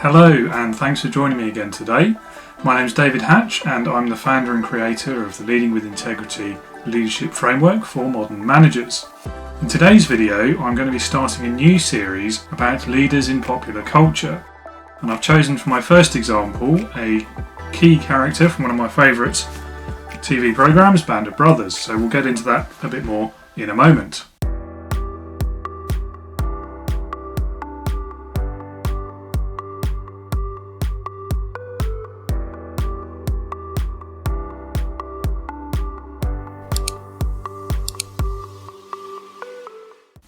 Hello and thanks for joining me again today. My name is David Hatch and I'm the founder and creator of the Leading with Integrity leadership framework for modern managers. In today's video I'm going to be starting a new series about leaders in popular culture, and I've chosen for my first example a key character from one of my favourite TV programmes, Band of Brothers, so we'll get into that a bit more in a moment.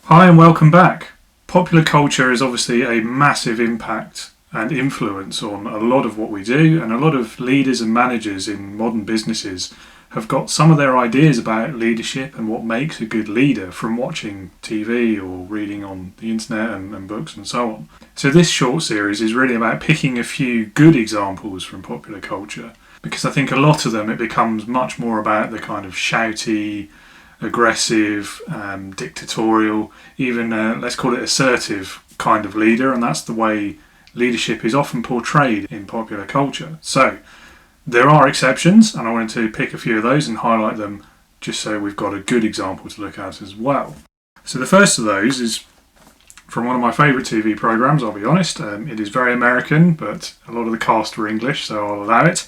Hi and welcome back. Popular culture is obviously a massive impact and influence on a lot of what we do, and a lot of leaders and managers in modern businesses have got some of their ideas about leadership and what makes a good leader from watching TV or reading on the internet and books and so on. So this short series is really about picking a few good examples from popular culture, because I think a lot of them it becomes much more about the kind of shouty, aggressive, dictatorial, even let's call it assertive kind of leader, and that's the way leadership is often portrayed in popular culture. So there are exceptions, and I wanted to pick a few of those and highlight them just so we've got a good example to look at as well. So the first of those is from one of my favourite TV programmes, I'll be honest. It is very American, but a lot of the cast were English, so I'll allow it.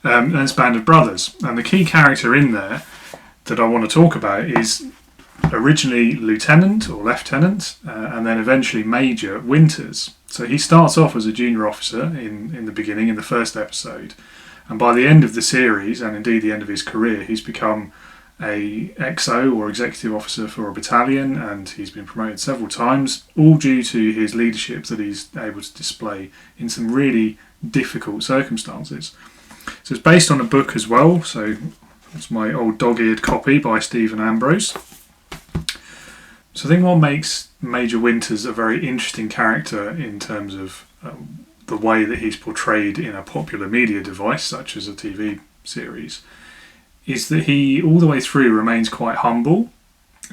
And it's Band of Brothers, and the key character in there that I want to talk about is originally Lieutenant or Lieutenant and then eventually Major Winters. So he starts off as a junior officer in the beginning, in the first episode, and by the end of the series, and indeed the end of his career, he's become a XO or executive officer for a battalion, and he's been promoted several times, all due to his leadership that he's able to display in some really difficult circumstances. So it's based on a book as well, so it's my old dog-eared copy by Stephen Ambrose. So I think what makes Major Winters a very interesting character in terms of the way that he's portrayed in a popular media device such as a TV series is that he all the way through remains quite humble.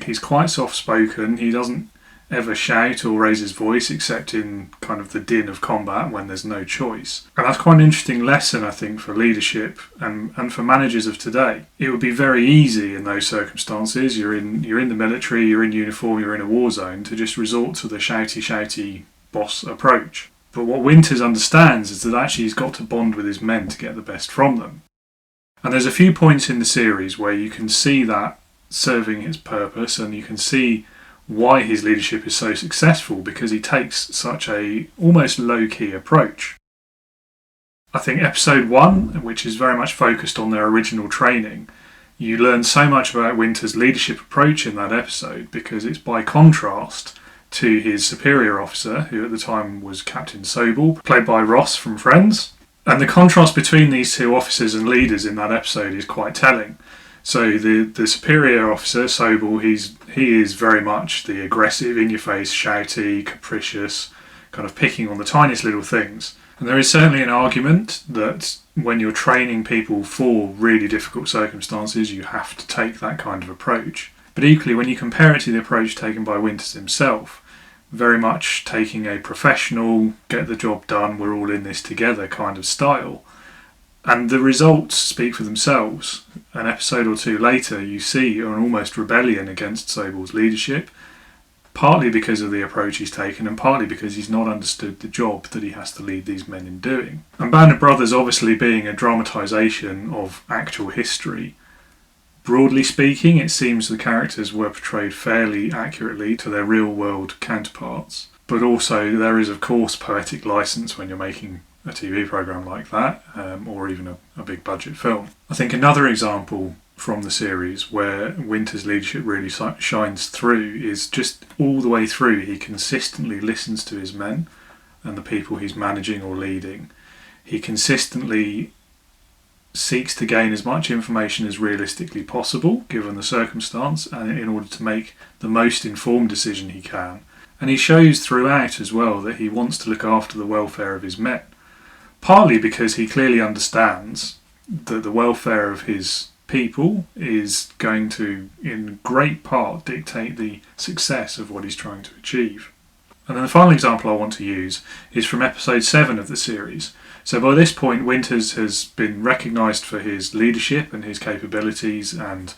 He's quite soft-spoken. He doesn't ever shout or raise his voice except in kind of the din of combat when there's no choice. And that's quite an interesting lesson, I think, for leadership and for managers of today. It would be very easy in those circumstances, you're in the military, you're in uniform, you're in a war zone, to just resort to the shouty boss approach. But what Winters understands is that actually he's got to bond with his men to get the best from them. And there's a few points in the series where you can see that serving its purpose, and you can see why his leadership is so successful, because he takes such a almost low-key approach. I think episode 1, which is very much focused on their original training, you learn so much about Winter's leadership approach in that episode, because it's by contrast to his superior officer, who at the time was Captain Sobel, played by Ross from Friends. And the contrast between these two officers and leaders in that episode is quite telling. So the superior officer, Sobel, he is very much the aggressive, in-your-face, shouty, capricious, kind of picking on the tiniest little things. And there is certainly an argument that when you're training people for really difficult circumstances, you have to take that kind of approach. But equally, when you compare it to the approach taken by Winters himself, very much taking a professional, get the job done, we're all in this together kind of style, and the results speak for themselves. An episode or two later, you see an almost rebellion against Sobel's leadership, partly because of the approach he's taken, and partly because he's not understood the job that he has to lead these men in doing. And Band of Brothers obviously being a dramatisation of actual history, broadly speaking, it seems the characters were portrayed fairly accurately to their real-world counterparts. But also there is, of course, poetic licence when you're making a TV programme like that, or even a big budget film. I think another example from the series where Winter's leadership really shines through is just all the way through he consistently listens to his men and the people he's managing or leading. He consistently seeks to gain as much information as realistically possible given the circumstance, and in order to make the most informed decision he can. And he shows throughout as well that he wants to look after the welfare of his men. Partly because he clearly understands that the welfare of his people is going to, in great part, dictate the success of what he's trying to achieve. And then the final example I want to use is from episode 7 of the series. So by this point, Winters has been recognised for his leadership and his capabilities and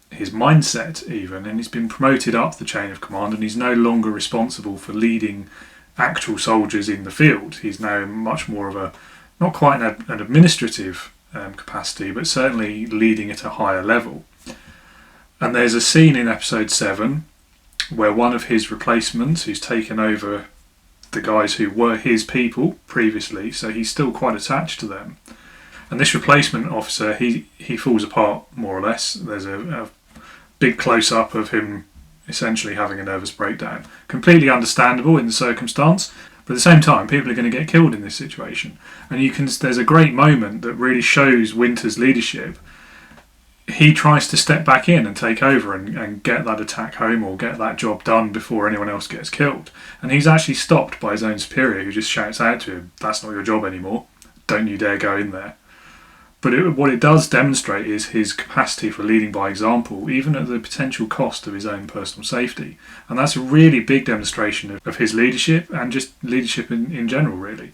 his mindset even, and he's been promoted up the chain of command, and he's no longer responsible for leading actual soldiers in the field. He's now much more of a, not quite an administrative capacity, but certainly leading at a higher level. And there's a scene in episode 7 where one of his replacements, who's taken over the guys who were his people previously, so he's still quite attached to them. And this replacement officer, he falls apart more or less. There's a big close-up of him essentially having a nervous breakdown. Completely understandable in the circumstance, but at the same time, people are going to get killed in this situation. And there's a great moment that really shows Winters' leadership. He tries to step back in and take over and get that attack home or get that job done before anyone else gets killed. And he's actually stopped by his own superior, who just shouts out to him, "That's not your job anymore. Don't you dare go in there." But what it does demonstrate is his capacity for leading by example, even at the potential cost of his own personal safety. And that's a really big demonstration of his leadership and just leadership in general, really.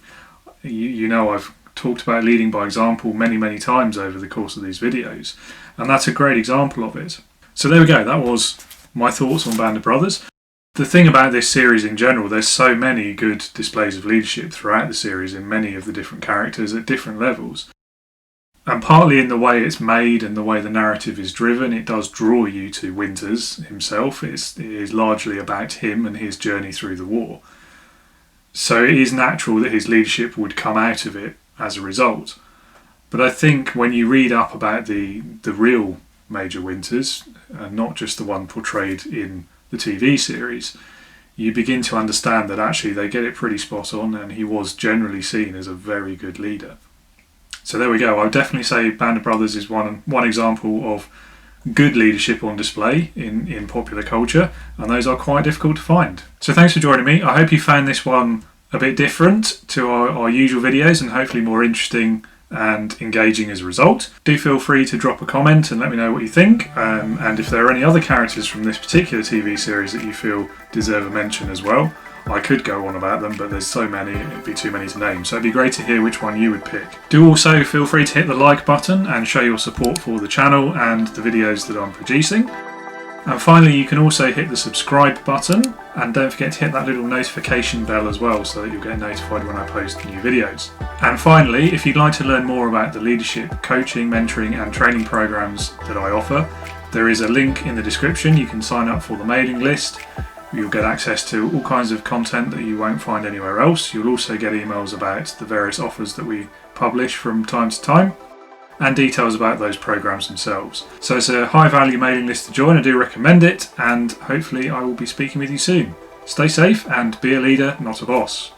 You know, I've talked about leading by example many, many times over the course of these videos. And that's a great example of it. So there we go. That was my thoughts on Band of Brothers. The thing about this series in general, there's so many good displays of leadership throughout the series in many of the different characters at different levels. And partly in the way it's made and the way the narrative is driven, it does draw you to Winters himself. It is largely about him and his journey through the war. So it is natural that his leadership would come out of it as a result. But I think when you read up about the real Major Winters, not just the one portrayed in the TV series, you begin to understand that actually they get it pretty spot on, and he was generally seen as a very good leader. So there we go. I would definitely say Band of Brothers is one example of good leadership on display in popular culture, and those are quite difficult to find. So thanks for joining me. I hope you found this one a bit different to our usual videos, and hopefully more interesting and engaging as a result. Do feel free to drop a comment and let me know what you think, and if there are any other characters from this particular TV series that you feel deserve a mention as well. I could go on about them, but there's so many, it'd be too many to name, so it'd be great to hear which one you would pick. Do also feel free to hit the like button and show your support for the channel and the videos that I'm producing. And finally, you can also hit the subscribe button, and don't forget to hit that little notification bell as well, so that you'll get notified when I post new videos. And finally, if you'd like to learn more about the leadership, coaching, mentoring and training programs that I offer, there is a link in the description. You can sign up for the mailing list. You'll get access to all kinds of content that you won't find anywhere else. You'll also get emails about the various offers that we publish from time to time, and details about those programs themselves. So it's a high value mailing list to join. I do recommend it, and hopefully I will be speaking with you soon. Stay safe and be a leader, not a boss.